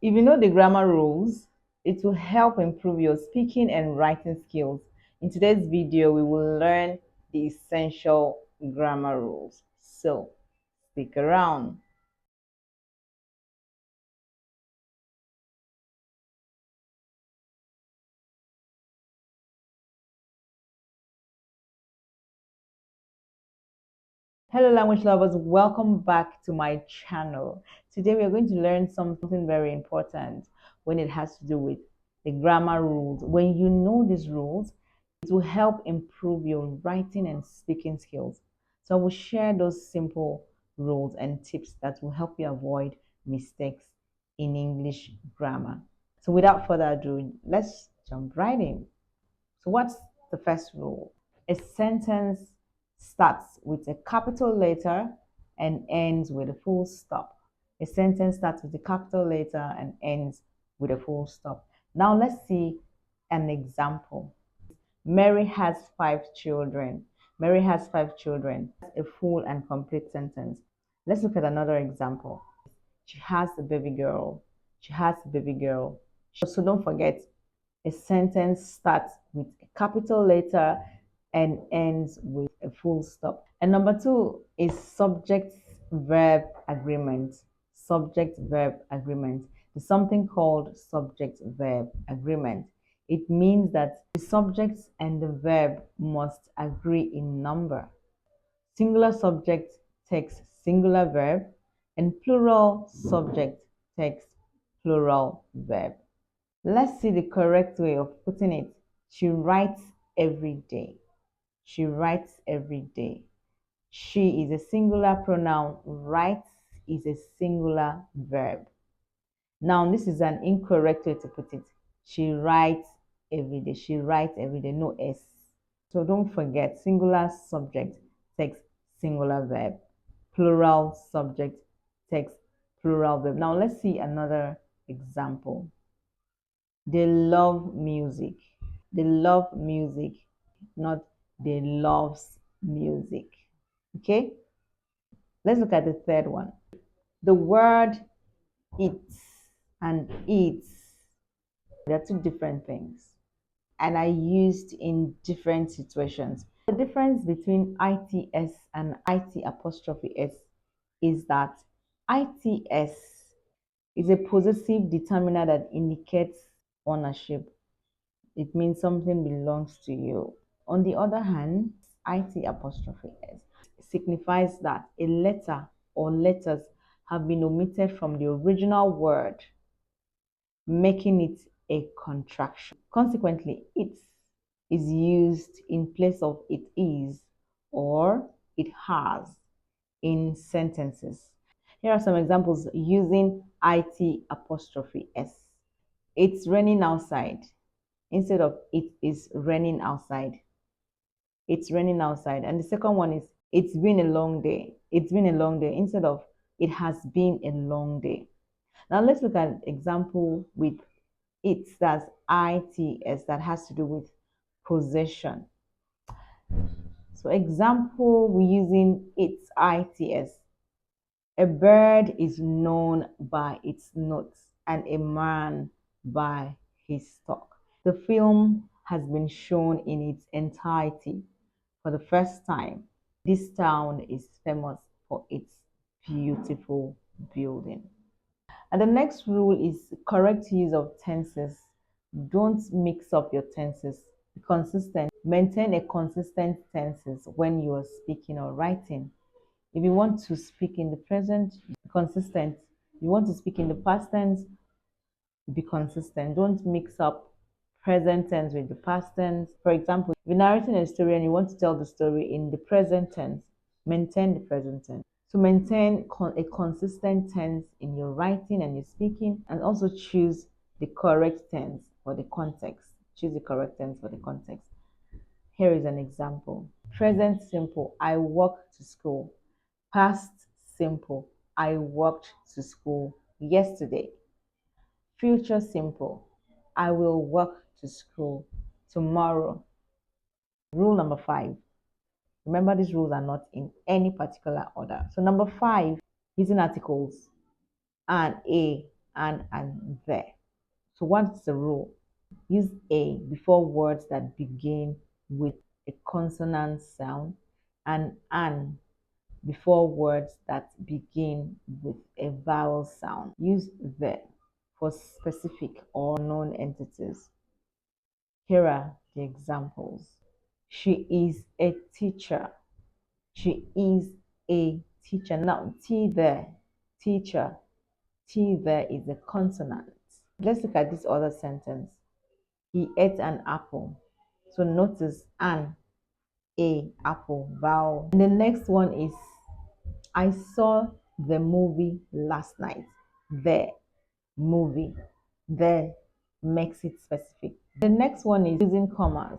If you know the grammar rules, it will help improve your speaking and writing skills. In today's video, we will learn the essential grammar rules. So, stick around. Hello language lovers, welcome back to my channel. Today we are going to learn something very important when it has to do with the grammar rules. When you know these rules, it will help improve your writing and speaking skills. So I will share those simple rules and tips that will help you avoid mistakes in English grammar. So without further ado, let's jump right in. So what's the first rule? A sentence starts with a capital letter and ends with a full stop. A sentence starts with a capital letter and ends with a full stop. Now let's see an example. Mary has 5 children. Mary has 5 children. A full and complete sentence. Let's look at another example. She has a baby girl. She has a baby girl. So don't forget, a sentence starts with a capital letter and ends with a full stop. And number two is subject verb agreement. Subject verb agreement. There's something called subject verb agreement. It means that the subject and the verb must agree in number. Singular subject takes singular verb, and plural subject takes plural verb. Let's see the correct way of putting it. She writes every day. She writes every day. She is a singular pronoun. Writes is a singular verb. Now, this is an incorrect way to put it. She writes every day. She writes every day. No S. So don't forget, singular subject takes singular verb. Plural subject takes plural verb. Now, let's see another example. They love music. They love music, not they loves music. Okay? Let's look at the third one. The word eats and eats, they're two different things and are used in different situations. The difference between ITS and IT apostrophe S is that ITS is a possessive determiner that indicates ownership. It means something belongs to you. On the other hand, IT apostrophe S signifies that a letter or letters have been omitted from the original word, making it a contraction. Consequently, it is used in place of it is or it has in sentences. Here are some examples using IT apostrophe S. It's raining outside. Instead of it is raining outside. It's raining outside. And the second one is it's been a long day. It's been a long day. Instead of it has been a long day. Now let's look at an example with it, that's ITS, that has to do with possession. So example, we're using its ITS. A bird is known by its notes and a man by his talk. The film has been shown in its entirety for the first time. This town is famous for its beautiful building. And the next rule is correct use of tenses. Don't mix up your tenses. Be consistent. Maintain a consistent tenses when you are speaking or writing. If you want to speak in the present, be consistent. If you want to speak in the past tense, be consistent. Don't mix up present tense with the past tense. For example, if you're narrating a story and you want to tell the story in the present tense, maintain the present tense. So maintain a consistent tense in your writing and your speaking, and also choose the correct tense for the context. Choose the correct tense for the context. Here is an example. Present simple, I walk to school. Past simple, I walked to school yesterday. Future simple, I will walk to school tomorrow. Rule number 5. Remember, these rules are not in any particular order. So number 5, using articles and a and the. So what's the rule? Use a before words that begin with a consonant sound and an before words that begin with a vowel sound. Use the for specific or known entities. Here are the examples. She is a teacher. She is a teacher. Now, T there, teacher. T there is a consonant. Let's look at this other sentence. He ate an apple. So notice an, a, apple, vowel. And the next one is I saw the movie last night. The movie. The makes it specific. The next one is using commas.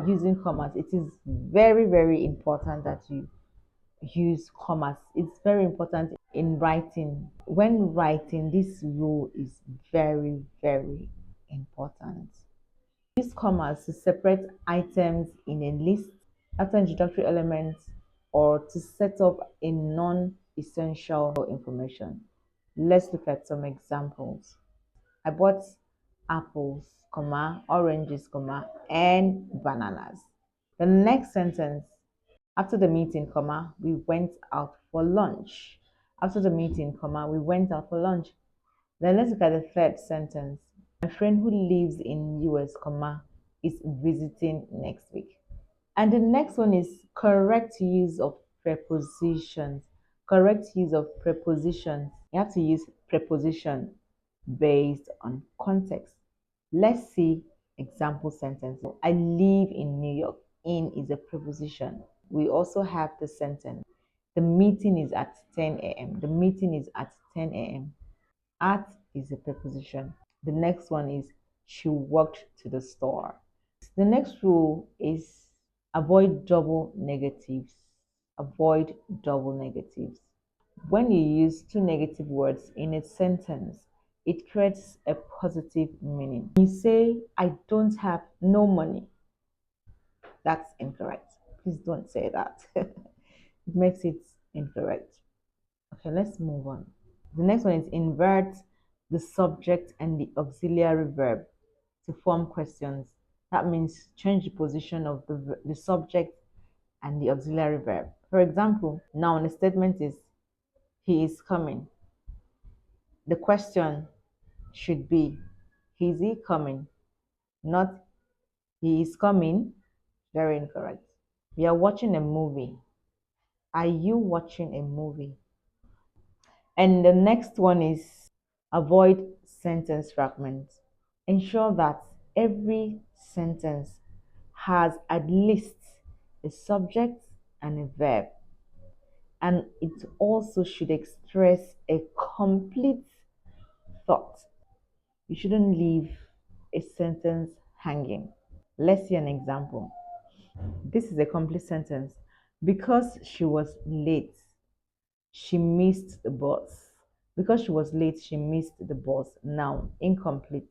Using commas. It is very, very important that you use commas. It's very important in writing. When writing, this rule is very, very important. Use commas to separate items in a list after introductory elements or to set up a non-essential information. Let's look at some examples. I bought apples, comma, oranges, comma, and bananas. The next sentence, after the meeting, comma, we went out for lunch. After the meeting, comma, we went out for lunch. Then let's look at the third sentence. My friend who lives in US, comma, is visiting next week. And the next one is correct use of prepositions. Correct use of prepositions. You have to use preposition based on context. Let's see example sentence. I live in New York. In is a preposition. We also have the sentence. The meeting is at 10 a.m. The meeting is at 10 a.m. At is a preposition. The next one is she walked to the store. The next rule is avoid double negatives. Avoid double negatives. When you use two negative words in a sentence, it creates a positive meaning. When you say, I don't have no money, that's incorrect. Please don't say that. It makes it incorrect. Okay, let's move on. The next one is invert the subject and the auxiliary verb to form questions. That means change the position of the subject and the auxiliary verb. For example, now the statement is he is coming. The question should be is he coming? Not he is coming. Very incorrect. We are watching a movie. Are you watching a movie? And the next one is avoid sentence fragments. Ensure that every sentence has at least a subject and a verb. And it also should express a complete thought. You shouldn't leave a sentence hanging. Let's see an example. This is a complete sentence. Because she was late, she missed the bus. Because she was late, she missed the bus. Now, incomplete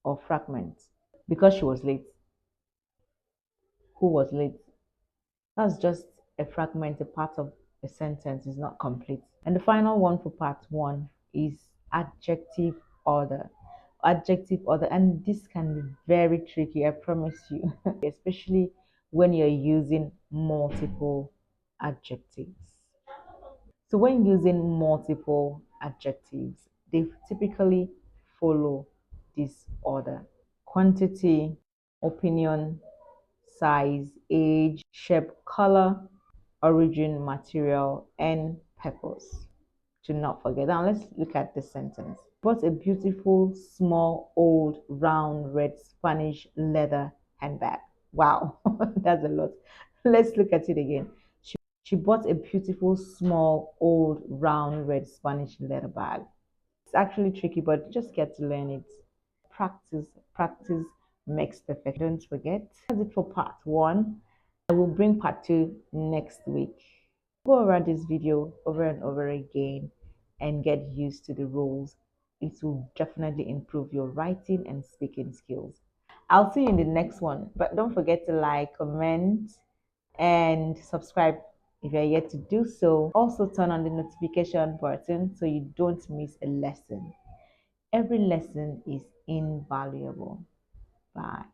or fragment. Because she was late. Who was late? That's just a fragment, a part of a sentence is not complete. And the final one for part one is adjective order. Adjective order, and this can be very tricky, I promise you, especially when you're using multiple adjectives. So when using multiple adjectives, they typically follow this order: quantity, opinion, size, age, shape, color, origin, material, and purpose. Do not forget. Now let's look at the sentence. Bought a beautiful, small, old, round, red Spanish leather handbag. Wow, that's a lot. Let's look at it again. She bought a beautiful, small, old, round, red Spanish leather bag. It's actually tricky, but just get to learn it. Practice, practice makes perfect. Don't forget. That's it for part one. I will bring part two next week. Go over this video over and over again and get used to the rules. It will definitely improve your writing and speaking skills. I'll see you in the next one, but don't forget to like, comment, and subscribe if you're yet to do so. Also turn on the notification button so you don't miss a lesson. Every lesson is invaluable. Bye.